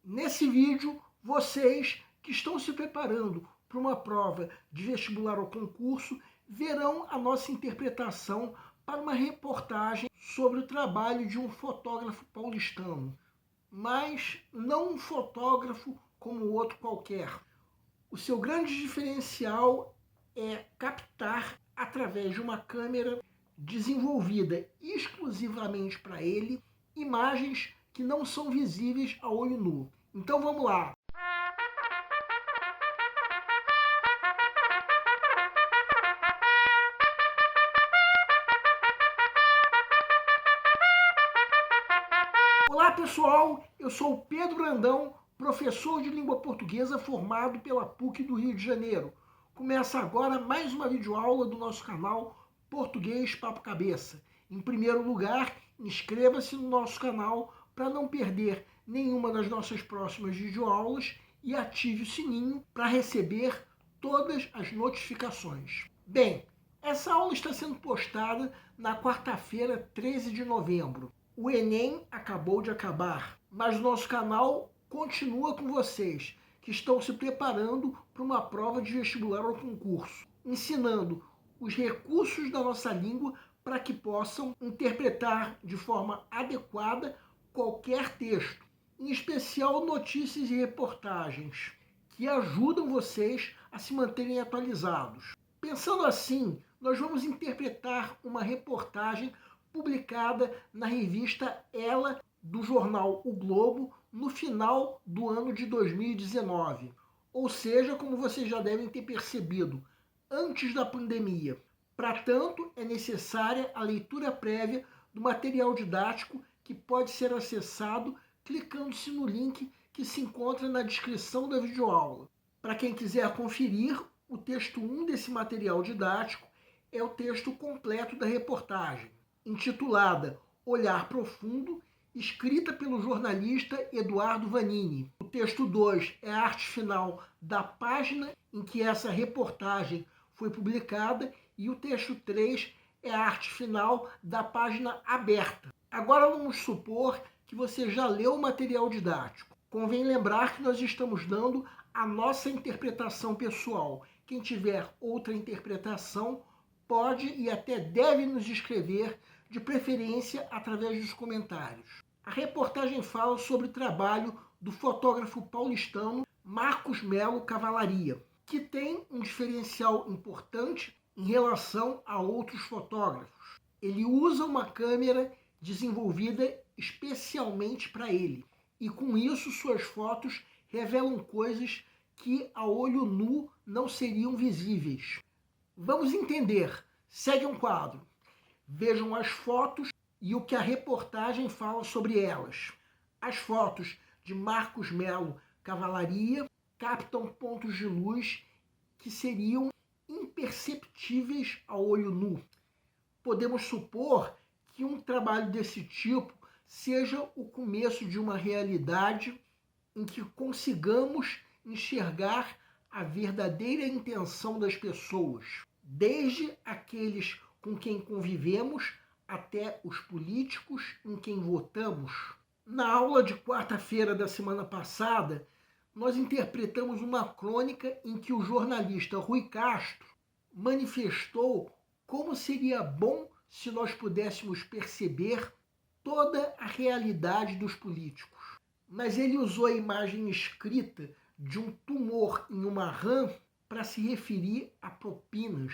Nesse vídeo, vocês que estão se preparando para uma prova de vestibular ou concurso verão a nossa interpretação para uma reportagem sobre o trabalho de um fotógrafo paulistano, mas não um fotógrafo como outro qualquer. O seu grande diferencial é captar, através de uma câmera desenvolvida exclusivamente para ele, imagens que não são visíveis a olho nu. Então vamos lá. Olá pessoal, eu sou o Pedro Brandão, professor de língua portuguesa formado pela PUC do Rio de Janeiro. Começa agora mais uma videoaula do nosso canal Português Papo Cabeça. Em primeiro lugar, inscreva-se no nosso canal para não perder nenhuma das nossas próximas videoaulas e ative o sininho para receber todas as notificações. Bem, essa aula está sendo postada na quarta-feira, 13 de novembro. O Enem acabou de acabar, mas o nosso canal continua com vocês, que estão se preparando para uma prova de vestibular ou concurso, ensinando os recursos da nossa língua para que possam interpretar de forma adequada qualquer texto, em especial notícias e reportagens, que ajudam vocês a se manterem atualizados. Pensando assim, nós vamos interpretar uma reportagem publicada na revista Ela, do jornal O Globo, no final do ano de 2019. Ou seja, como vocês já devem ter percebido, antes da pandemia. Para tanto, é necessária a leitura prévia do material didático que pode ser acessado clicando-se no link que se encontra na descrição da videoaula. Para quem quiser conferir, o texto 1 desse material didático é o texto completo da reportagem, intitulada Olhar Profundo, escrita pelo jornalista Eduardo Vanini. O texto 2 é a arte final da página em que essa reportagem foi publicada e o texto 3 é a arte final da página aberta. Agora vamos supor que você já leu o material didático. Convém lembrar que nós estamos dando a nossa interpretação pessoal. Quem tiver outra interpretação pode e até deve nos escrever, de preferência através dos comentários. A reportagem fala sobre o trabalho do fotógrafo paulistano Marcos Melo Cavalaria, que tem um diferencial importante em relação a outros fotógrafos. Ele usa uma câmera desenvolvida especialmente para ele, e com isso suas fotos revelam coisas que a olho nu não seriam visíveis. Vamos entender. Segue um quadro. Vejam as fotos e o que a reportagem fala sobre elas. As fotos de Marcos Melo Cavalaria captam pontos de luz que seriam imperceptíveis ao olho nu. Podemos supor que um trabalho desse tipo seja o começo de uma realidade em que consigamos enxergar a verdadeira intenção das pessoas, desde aqueles com quem convivemos até os políticos em quem votamos. Na aula de quarta-feira da semana passada, nós interpretamos uma crônica em que o jornalista Rui Castro manifestou como seria bom se nós pudéssemos perceber toda a realidade dos políticos. Mas ele usou a imagem escrita de um tumor em uma rã para se referir a propinas.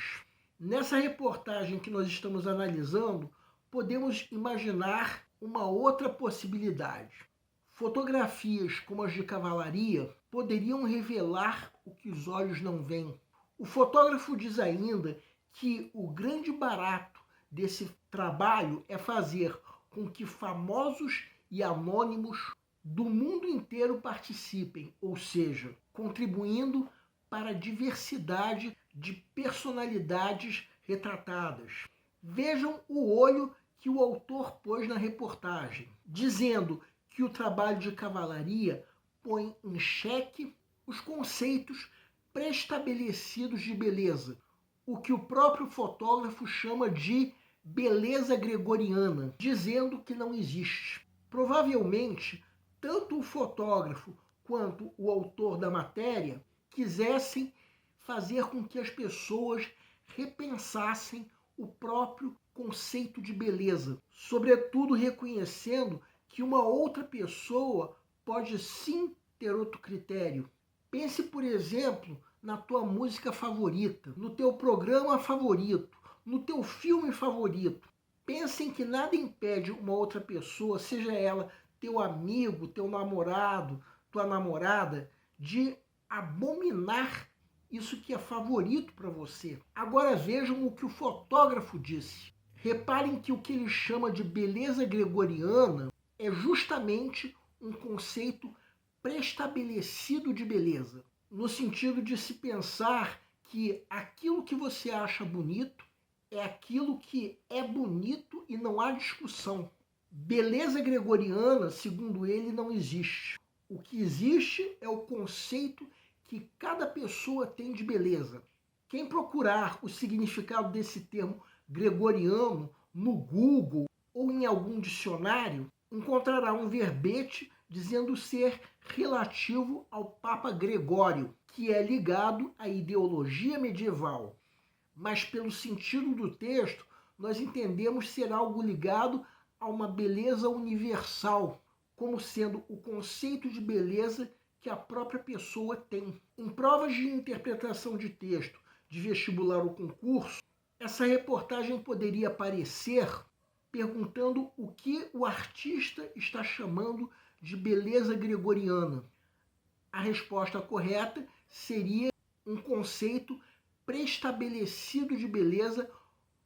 Nessa reportagem que nós estamos analisando, podemos imaginar uma outra possibilidade. Fotografias como as de Cavalaria poderiam revelar o que os olhos não veem. O fotógrafo diz ainda que o grande barato desse trabalho é fazer com que famosos e anônimos do mundo inteiro participem, ou seja, contribuindo para a diversidade de personalidades retratadas. Vejam o olho que o autor pôs na reportagem, dizendo que o trabalho de Cavalaria põe em xeque os conceitos pré-estabelecidos de beleza, o que o próprio fotógrafo chama de beleza gregoriana, dizendo que não existe. Provavelmente, tanto o fotógrafo quanto o autor da matéria quisessem fazer com que as pessoas repensassem o próprio conceito de beleza, sobretudo reconhecendo que uma outra pessoa pode sim ter outro critério. Pense, por exemplo, na tua música favorita, no teu programa favorito, no teu filme favorito. Pense em que nada impede uma outra pessoa, seja ela teu amigo, teu namorado, tua namorada, de abominar isso que é favorito para você. Agora vejam o que o fotógrafo disse. Reparem que o que ele chama de beleza gregoriana é justamente um conceito pré-estabelecido de beleza, no sentido de se pensar que aquilo que você acha bonito é aquilo que é bonito e não há discussão. Beleza gregoriana, segundo ele, não existe. O que existe é o conceito que cada pessoa tem de beleza. Quem procurar o significado desse termo gregoriano no Google ou em algum dicionário, encontrará um verbete dizendo ser relativo ao Papa Gregório, que é ligado à ideologia medieval. Mas pelo sentido do texto, nós entendemos ser algo ligado a uma beleza universal, como sendo o conceito de beleza que a própria pessoa tem. Em provas de interpretação de texto de vestibular ou concurso, essa reportagem poderia aparecer perguntando o que o artista está chamando de beleza gregoriana. A resposta correta seria um conceito pré-estabelecido de beleza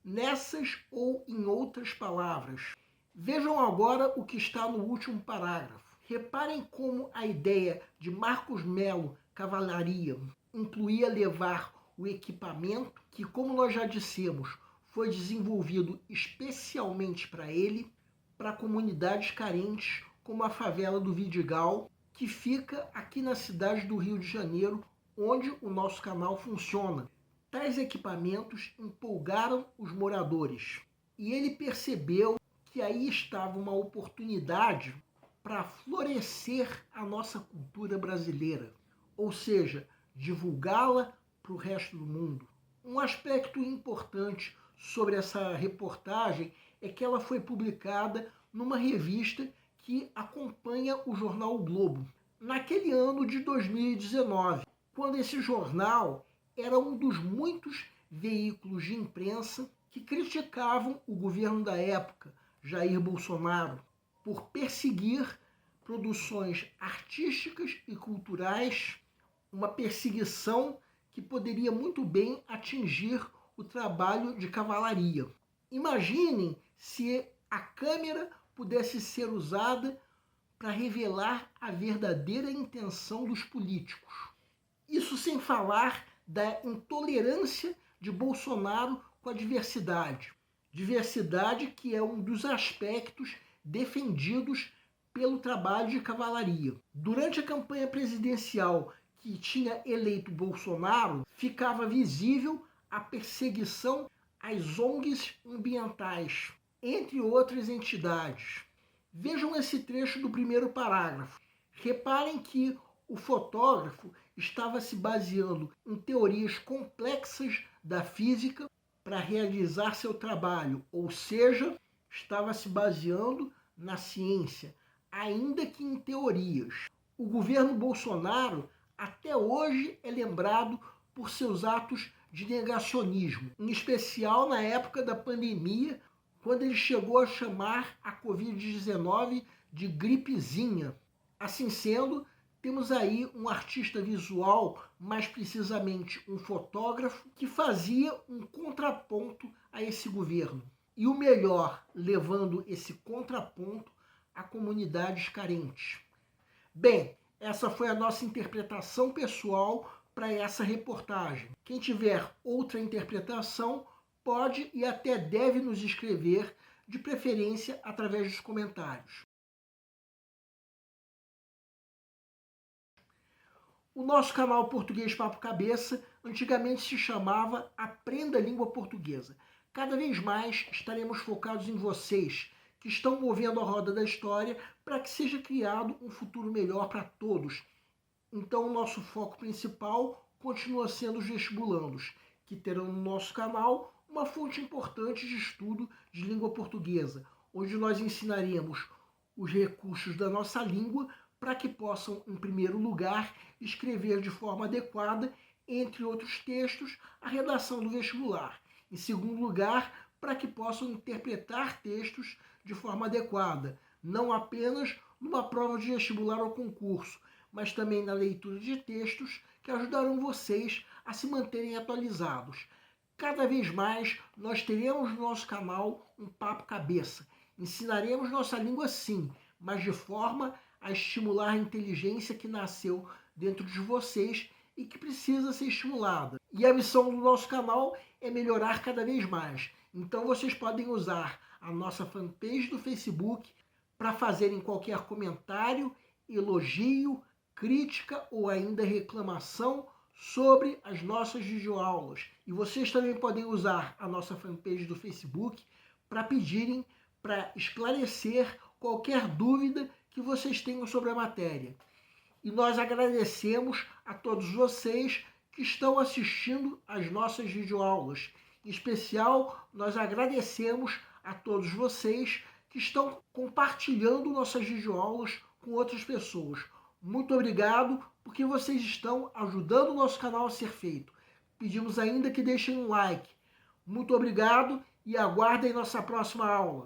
nessas ou em outras palavras. Vejam agora o que está no último parágrafo. Reparem como a ideia de Marcos Melo Cavalaria incluía levar o equipamento que, como nós já dissemos, foi desenvolvido especialmente para ele, para comunidades carentes como a favela do Vidigal, que fica aqui na cidade do Rio de Janeiro, onde o nosso canal funciona. Tais equipamentos empolgaram os moradores e ele percebeu que aí estava uma oportunidade para florescer a nossa cultura brasileira, ou seja, divulgá-la para o resto do mundo. Um aspecto importante sobre essa reportagem é que ela foi publicada numa revista que acompanha o jornal O Globo, naquele ano de 2019, quando esse jornal era um dos muitos veículos de imprensa que criticavam o governo da época, Jair Bolsonaro, por perseguir produções artísticas e culturais, uma perseguição que poderia muito bem atingir o trabalho de cavalaria. Imaginem se a câmera pudesse ser usada para revelar a verdadeira intenção dos políticos. Isso sem falar da intolerância de Bolsonaro com a diversidade. Diversidade que é um dos aspectos defendidos pelo trabalho de cavalaria. Durante a campanha presidencial que tinha eleito Bolsonaro, ficava visível a perseguição às ONGs ambientais, entre outras entidades. Vejam esse trecho do primeiro parágrafo. Reparem que o fotógrafo estava se baseando em teorias complexas da física para realizar seu trabalho, ou seja, estava se baseando na ciência, ainda que em teorias. O governo Bolsonaro até hoje é lembrado por seus atos de negacionismo, em especial na época da pandemia, quando ele chegou a chamar a Covid-19 de gripezinha. Assim sendo, temos aí um artista visual, mais precisamente um fotógrafo, que fazia um contraponto a esse governo. E o melhor, levando esse contraponto a comunidades carentes. Bem, essa foi a nossa interpretação pessoal para essa reportagem. Quem tiver outra interpretação pode e até deve nos escrever, de preferência através dos comentários. O nosso canal Português Papo Cabeça antigamente se chamava Aprenda a Língua Portuguesa. Cada vez mais estaremos focados em vocês, que estão movendo a roda da história para que seja criado um futuro melhor para todos. Então, o nosso foco principal continua sendo os vestibulandos, que terão no nosso canal uma fonte importante de estudo de língua portuguesa, onde nós ensinaremos os recursos da nossa língua para que possam, em primeiro lugar, escrever de forma adequada, entre outros textos, a redação do vestibular. Em segundo lugar, para que possam interpretar textos de forma adequada, não apenas numa prova de vestibular ou concurso, mas também na leitura de textos que ajudarão vocês a se manterem atualizados. Cada vez mais nós teremos no nosso canal um papo cabeça. Ensinaremos nossa língua sim, mas de forma a estimular a inteligência que nasceu dentro de vocês e que precisa ser estimulada. E a missão do nosso canal é melhorar cada vez mais. Então vocês podem usar a nossa fanpage do Facebook para fazerem qualquer comentário, elogio, crítica ou ainda reclamação sobre as nossas videoaulas. E vocês também podem usar a nossa fanpage do Facebook para pedirem, para esclarecer qualquer dúvida que vocês tenham sobre a matéria. E nós agradecemos a todos vocês que estão assistindo às nossas videoaulas. Em especial, nós agradecemos a todos vocês que estão compartilhando nossas videoaulas com outras pessoas. Muito obrigado, porque vocês estão ajudando o nosso canal a ser feito. Pedimos ainda que deixem um like. Muito obrigado e aguardem nossa próxima aula.